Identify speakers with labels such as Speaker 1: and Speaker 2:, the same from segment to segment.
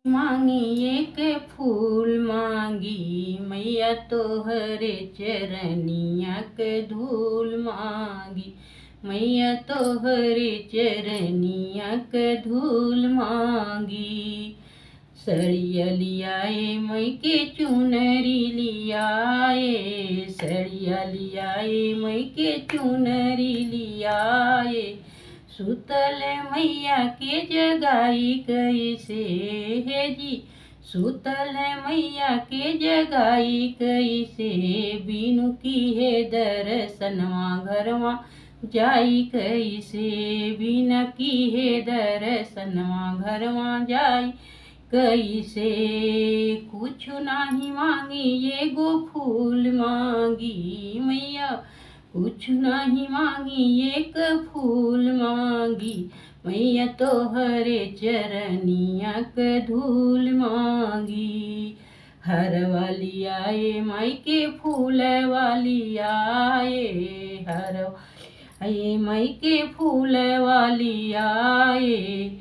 Speaker 1: मांगी एक फूल मांगी मैया तोहरे चरनिया के धूल मांगी। मैया तोहरे चरनिया के धूल मांगी। सड़िया लियाए मई के चुनरी लियाए। सड़िया लियाए मई के चुनरी लियाए। सुतल मैया के जगाई कैसे है जी। सुतल मैया के जगाई कैसे। बिनु की है दर्शनवा घरवा जाई कैसे। बिना की है दर्शनवा घरवा जाई कैसे। कुछ नाही मांगी ये गो फूल मांगी मैया। कुछ नहीं मांगी एक फूल मांगी मैया तोहरे चरनिया के धूल मांगी। हर वाली आए माई के फूल वाली आए। हर आए माई के फूल वाली आए।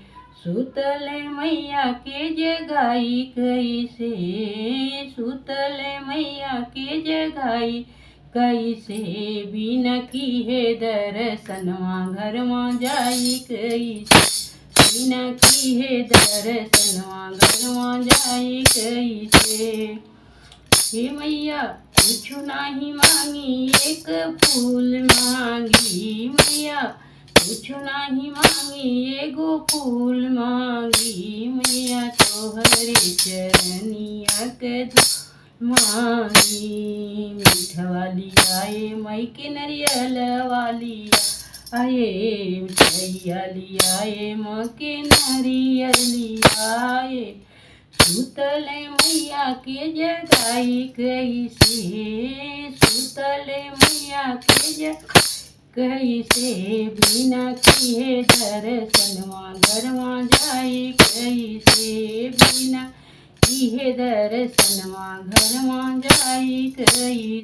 Speaker 1: सुतल मैया के जगाई कैसे। सुतल मैया के जगाई कैसे। बिना की है दर्शनवा घरवा जाई कैसे। बिना की है दर्शनवा घरवा जाई कैसे। हे मैया कुछ नहीं मांगी एक फूल मांगी मैया। कुछ नहीं मांगी एगो फूल मांगी मैया तोहरे चरनिया के मांगी। मीठा वाली आए मई के नरियल वाली आए। मिठैया लियाए माँ के नरियल आए। सुतल मैया के जगाई कैसे। सुतल मैया के जगाई कैसे। बिना की है दर्शनवा घरवा जाई कैसे। बिना की है दर्शनवा घरवा जाई कैसे।